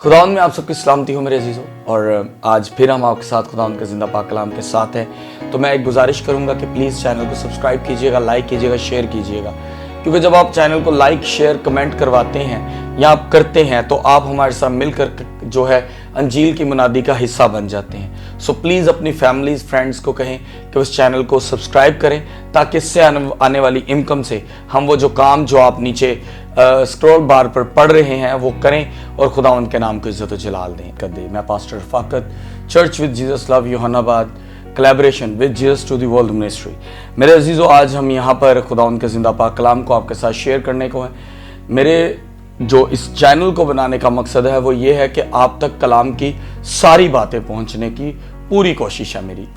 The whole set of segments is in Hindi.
खुदावंद में आप सबकी सलामती हो मेरे अजीज़ों। और आज फिर हम आपके साथ खुदावंद के ज़िंदा पाक कलाम के साथ हैं। तो मैं एक गुजारिश करूंगा कि प्लीज़ चैनल को सब्सक्राइब कीजिएगा, लाइक कीजिएगा, शेयर कीजिएगा, क्योंकि जब आप चैनल को लाइक शेयर कमेंट करवाते हैं या आप करते हैं तो आप हमारे साथ मिलकर जो है अंजील की मुनादी का हिस्सा बन जाते हैं। सो प्लीज़ अपनी फैमिलीज फ्रेंड्स को कहें कि उस चैनल को सब्सक्राइब करें, ताकि इससे आने वाली इनकम से हम वो जो काम जो आप नीचे स्क्रॉल बार पर पढ़ रहे हैं वो करें और खुदावंद के नाम को इज्जत व जलाल दें कर दे। मैं pastor Rafaqat, church with Jesus love Youhanabad, collaboration with Jesus to the world ministry. मेरे अजीज़ों, आज हम यहाँ पर खुदावंद के ज़िंदा पाक कलाम को आपके साथ शेयर करने को है। मेरे जो इस चैनल को बनाने का मकसद है वो ये है कि आप तक कलाम की सारी बातें पहुँचने की पूरी कोशिश है मेरी।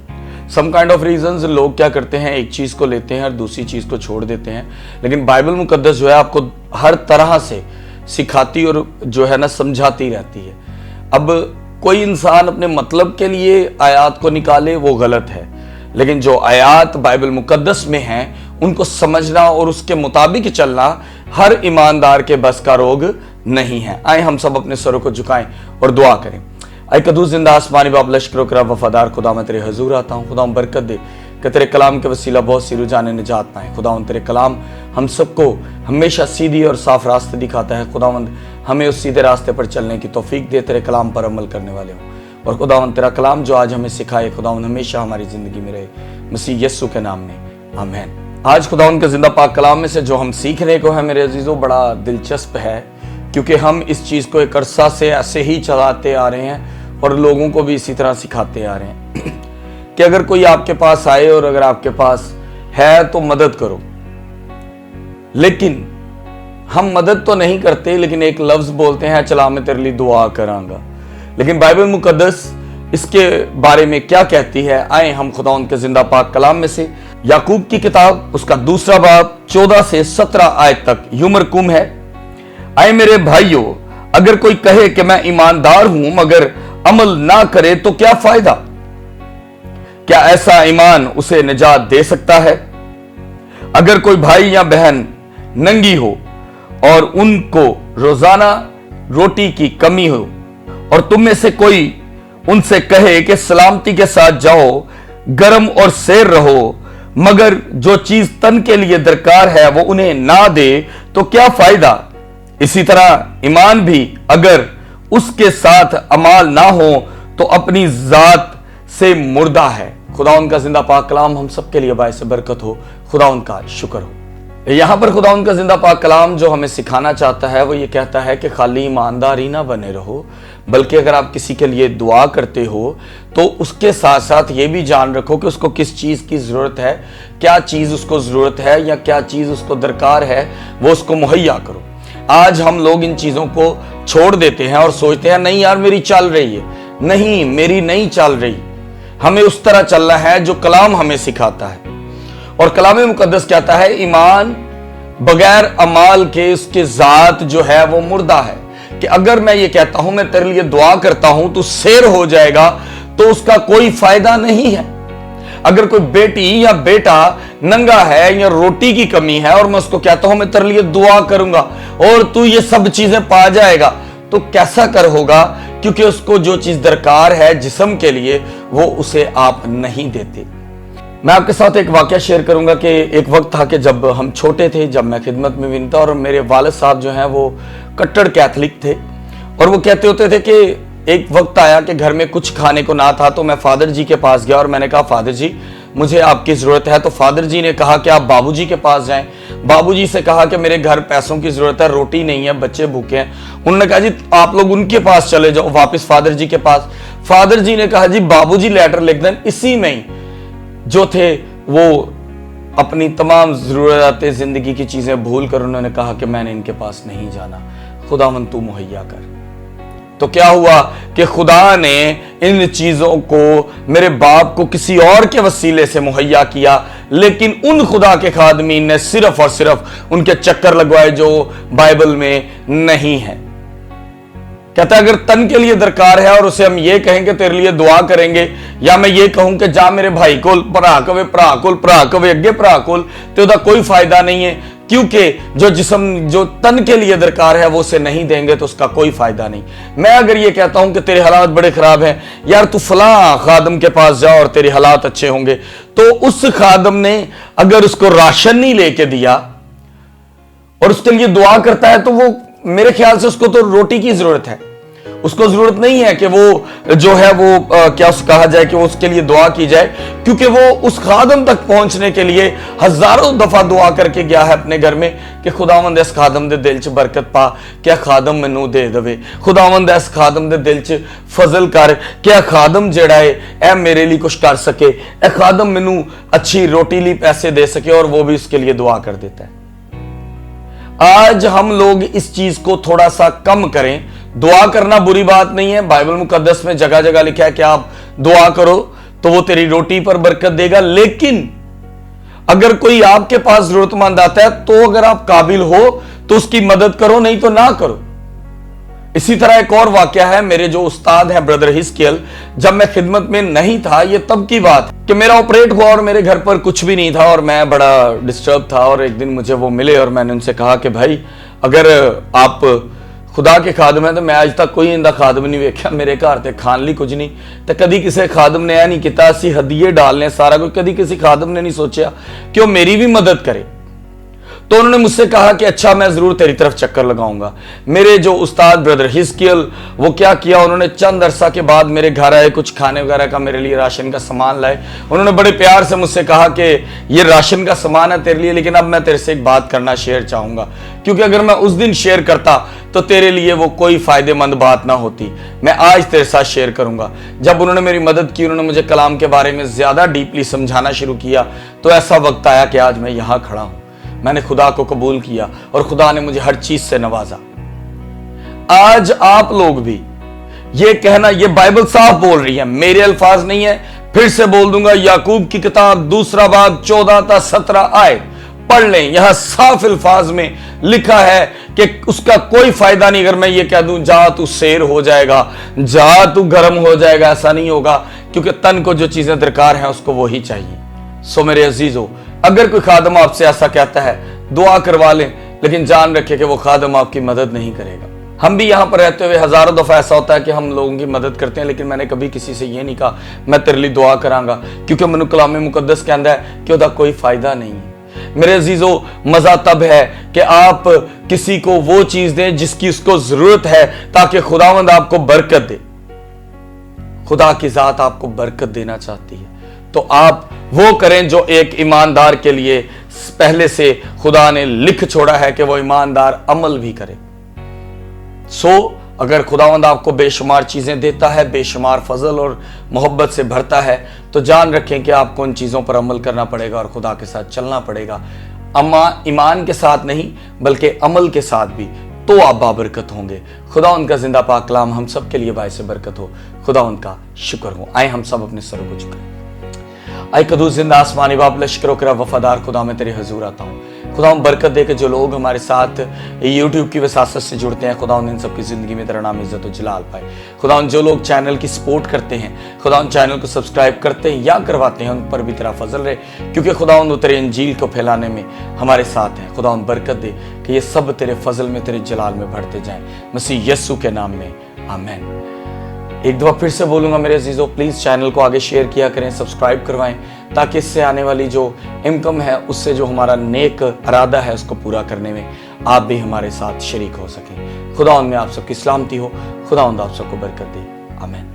सम काइंड ऑफ रीजंस लोग क्या करते हैं, एक चीज़ को लेते हैं और दूसरी चीज़ को छोड़ देते हैं, लेकिन बाइबल मुकद्दस जो है आपको हर तरह से सिखाती और जो है ना समझाती रहती है। अब कोई इंसान अपने मतलब के लिए आयात को निकाले वो गलत है, लेकिन जो आयात बाइबल मुकद्दस में हैं उनको समझना और उसके मुताबिक चलना हर ईमानदार के बस का रोग नहीं है। आए हम सब अपने सरों को झुकाएं और दुआ करें। आई कदूस जिंदा आसमानी बाप लश्करों का वफादार खुदा, मैं तेरे हजूर आता हूँ। खुदा बरकत दे कि तेरे कलाम के वसीला बहुत सी रुझाने निजात पाए। खुदावंद तेरे कलाम हम सबको हमेशा सीधी और साफ रास्ते दिखाता है। खुदावंद हमें उस सीधे रास्ते पर चलने की तौफीक दे, तेरे कलाम पर अमल करने वाले हो। और खुदावंद तेरा कलाम जो आज हमें सिखाए, खुदावंद हमेशा हमारी जिंदगी में रहे, मसीह यस्सु के नाम में आमीन। आज खुदावंद के जिंदा पाक कलाम में से जो हम सीखने को है मेरे अजीजों, बड़ा दिलचस्प है, क्योंकि हम इस चीज को एक अरसा से ऐसे ही चलाते आ रहे हैं और लोगों को भी इसी तरह सिखाते आ रहे हैं कि अगर कोई आपके पास आए और अगर आपके पास है तो मदद करो। लेकिन हम मदद तो नहीं करते, लेकिन एक लफ्ज बोलते हैं, चला मैं तेरे लिए दुआ करांगा। लेकिन बाइबल मुकद्दस इसके बारे में क्या कहती है, आए हम खुदावंद के जिंदा पाक कलाम में से याकूब की किताब उसका दूसरा बाब 14 से 17 आयत तक यूं मरकूम है। आए मेरे भाइयों, अगर कोई कहे कि मैं ईमानदार हूं मगर अमल ना करे तो क्या फायदा? क्या ऐसा ईमान उसे निजात दे सकता है? अगर कोई भाई या बहन नंगी हो और उनको रोजाना रोटी की कमी हो और तुम में से कोई उनसे कहे कि सलामती के साथ जाओ, गर्म और सैर रहो, मगर जो चीज तन के लिए दरकार है वो उन्हें ना दे तो क्या फायदा? इसी तरह ईमान भी अगर उसके साथ अमाल ना हो तो अपनी जात से मुर्दा है। खुदावंद का जिंदा पाक कलाम हम सबके लिए बायस बरकत हो। खुदावंद का शुक्र हो। यहां पर खुदावंद का जिंदा पाक कलाम जो हमें सिखाना चाहता है वो ये कहता है कि खाली ईमानदार ही ना बने रहो, बल्कि अगर आप किसी के लिए दुआ करते हो तो उसके साथ साथ ये भी जान रखो कि उसको किस चीज की जरूरत है, क्या चीज उसको जरूरत है या क्या चीज उसको दरकार है, वो उसको मुहैया करो। आज हम लोग इन चीजों को छोड़ देते हैं और सोचते हैं नहीं यार मेरी चल रही है। नहीं, मेरी नहीं चल रही। हमें उस तरह चलना है जो कलाम हमें सिखाता है। और कलाम मुकद्दस कहता है ईमान बगैर अमाल के उसके जात जो है वो मुर्दा है। कि अगर मैं ये कहता हूं मैं तेरे लिए दुआ करता हूं तो सैर हो जाएगा, तो उसका कोई फायदा नहीं है। अगर कोई बेटी या बेटा नंगा है या रोटी की कमी है और मैं उसको कहता हूं मैं तेरे लिए दुआ करूंगा और तू ये सब चीजें पा जाएगा, तो कैसा कर होगा? क्योंकि उसको जो चीज दरकार है जिस्म के लिए वो उसे आप नहीं देते। मैं आपके साथ एक वाकया शेयर करूंगा कि एक वक्त था कि जब हम छोटे थे, जब मैं खिदमत में भी था और मेरे वालिद साहब जो हैं वो कट्टर कैथलिक थे, और वो कहते होते थे कि एक वक्त आया कि घर में कुछ खाने को ना था, तो मैं फादर जी के पास गया और मैंने कहा फादर जी मुझे आपकी जरूरत है। तो फादर जी ने कहा कि आप बाबूजी के पास जाएं। बाबूजी से कहा कि मेरे घर पैसों की जरूरत है, रोटी नहीं है, बच्चे भूखे हैं। उन्होंने कहा जी आप लोग उनके पास चले जाओ, वापस फादर जी के पास। फादर जी ने कहा जी बाबूजी लेटर लिख दें। इसी में ही जो थे वो अपनी तमाम जरूरतें जिंदगी की चीजें भूल कर उन्होंने कहा कि मैंने इनके पास नहीं जाना, खुदावंद तू मुहैया कर। तो क्या हुआ कि खुदा ने इन चीजों को मेरे बाप को किसी और के वसीले से मुहैया किया, लेकिन उन खुदा के खादमीन ने सिर्फ और सिर्फ उनके चक्कर लगवाए जो बाइबल में नहीं है। कहता है अगर तन के लिए दरकार है और उसे हम ये कहें कि तेरे लिए दुआ करेंगे, या मैं ये कहूं कि जा मेरे भाई को भरा कवे भरा कोल अगे भरा कोल, तो कोई फायदा नहीं है। क्योंकि जो जिस्म जो तन के लिए दरकार है वो उसे नहीं देंगे तो उसका कोई फायदा नहीं। मैं अगर ये कहता हूं कि तेरे हालात बड़े खराब हैं, यार तू फलां खादम के पास जा और तेरे हालात अच्छे होंगे, तो उस खादम ने अगर उसको राशन नहीं लेके दिया और उसके लिए दुआ करता है, तो वो मेरे ख्याल से उसको तो रोटी की जरूरत है, उसको जरूरत नहीं है कि वो जो है वो क्या कहा जाए कि वो उसके लिए दुआ की जाए, क्योंकि वो उस खादम तक पहुंचने के लिए हजारों दफा दुआ करके गया है अपने घर में कि खुदावंद इस खादम दे दिल च बरकत पा, क्या खादम मैनू दे दवे, खुदावंद इस खादम दे दिल च फजल कर, क्या खादम जेड़ा है ए मेरे लिए कुछ कर सके, ए खादम मैनू अच्छी रोटी लिए पैसे दे सके, और वो भी उसके लिए दुआ कर देता है। आज हम लोग इस चीज को थोड़ा सा कम करें। दुआ करना बुरी बात नहीं है, बाइबल मुकद्दस में जगह जगह लिखा है कि आप दुआ करो तो वो तेरी रोटी पर बरकत देगा, लेकिन अगर कोई आपके पास जरूरतमंद आता है तो अगर आप काबिल हो तो उसकी मदद करो, नहीं तो ना करो। इसी तरह एक और वाकया है, मेरे जो उस्ताद हैं ब्रदर हिस्कियल, जब मैं खिदमत में नहीं था, ये तब की बात कि मेरा ऑपरेट हुआ और मेरे घर पर कुछ भी नहीं था और मैं बड़ा डिस्टर्ब था, और एक दिन मुझे वो मिले और मैंने उनसे कहा कि भाई अगर आप खुदा के खादम है तो मैं आज तक कोई इंदा खादम नहीं वेख्या मेरे घर ते खान ली कुछ नहीं, तो कभी किसी खादम ने यह नहीं किया असि हदीए डालने सारा कुछ, कभी किसी खादम ने नहीं सोचा कि वो मेरी भी मदद करे। तो उन्होंने मुझसे कहा कि अच्छा मैं जरूर तेरी तरफ चक्कर लगाऊंगा। मेरे जो उस्ताद ब्रदर हिस्कियल, वो क्या किया, उन्होंने चंद अरसा के बाद मेरे घर आए, कुछ खाने वगैरह का मेरे लिए राशन का सामान लाए। उन्होंने बड़े प्यार से मुझसे कहा कि ये राशन का सामान है तेरे लिए, लेकिन अब मैं तेरे से एक बात करना शेयर चाहूंगा, क्योंकि अगर मैं उस दिन शेयर करता तो तेरे लिए वो कोई फायदेमंद बात ना होती। मैं आज तेरे साथ शेयर करूंगा। जब उन्होंने मेरी मदद की, उन्होंने मुझे कलाम के बारे में ज्यादा डीपली समझाना शुरू किया, तो ऐसा वक्त आया कि आज मैं यहां खड़ा हूं। मैंने खुदा को कबूल किया और खुदा ने मुझे हर चीज से नवाजा। आज आप लोग भी ये कहना, ये बाइबल साफ बोल रही है, मेरे अल्फाज नहीं है, फिर से बोल दूंगा, याकूब की किताब 2 बाब 14-17 आयत पढ़ लें। यहां साफ अल्फाज में लिखा है कि उसका कोई फायदा नहीं अगर मैं ये कह दूं जा तू शेर हो जाएगा, जा तू गर्म हो जाएगा, ऐसा नहीं होगा, क्योंकि तन को जो चीजें दरकार हैं उसको वो ही चाहिए। सो मेरे अजीजों, अगर कोई खादम आपसे ऐसा कहता है, दुआ करवा लें, लेकिन जान रखें कि वो खादम आपकी मदद नहीं करेगा। हम भी यहां पर रहते हुए हजारों दफा ऐसा होता है कि हम लोगों की मदद करते हैं, लेकिन मैंने कभी किसी से ये नहीं कहा मैं तेरे लिए दुआ करांगा, क्योंकि मैनू कलाम मुकद्दस कहता है कि उसका कोई फायदा नहीं है। मेरे अजीजों, मजा तब है कि आप किसी को वो चीज दें जिसकी उसको जरूरत है, ताकि खुदावंद आपको बरकत दे। खुदा की जात आपको बरकत देना चाहती है, तो आप वो करें जो एक ईमानदार के लिए पहले से खुदा ने लिख छोड़ा है कि वो ईमानदार अमल भी करे। अगर खुदावंद आपको बेशुमार चीजें देता है, बेशुमार फजल और मोहब्बत से भरता है, तो जान रखें कि आपको उन चीजों पर अमल करना पड़ेगा और खुदा के साथ चलना पड़ेगा। अम्मा ईमान के साथ नहीं बल्कि अमल के साथ भी, तो आप बाबरकत होंगे। खुदा उनका जिंदा पाक कलाम हम सब के लिए बायसे बरकत हो। खुदा उनका शुक्र हो। आए हम सब अपने सरों को झुकाएं। आए कदूस जिंदा आसमानी बाप, लश्करों का वफादार खुदा, मैं तेरे हजूर आता हूँ। खुदा हम बरकत दे के जो लोग हमारे साथ यूट्यूब की वसासत से जुड़ते हैं, खुदा उन सबकी जिंदगी में तेरा नाम इज्जत और जलाल पाए। खुदा उन जो लोग चैनल की सपोर्ट करते हैं, खुदा उन चैनल को सब्सक्राइब करते हैं या करवाते हैं, उन पर भी तेरा फजल रहे, क्योंकि खुदा उन तेरे इंजील को फैलाने में हमारे साथ हैं। खुदा उन बरकत दे कि ये सब तेरे फजल में, तेरे जलाल में बढ़ते जाएं, मसीह यस्सु के नाम में, आमीन। एक दफा फिर से बोलूंगा मेरे अजीजों, प्लीज चैनल को आगे शेयर किया करें, सब्सक्राइब करवाएं, ताकि इससे आने वाली जो इनकम है उससे जो हमारा नेक इरादा है उसको पूरा करने में आप भी हमारे साथ शरीक हो सकें। खुदा उनमें आप सबकी सलामती हो। खुदा आप सबको बरकत दे। आमीन।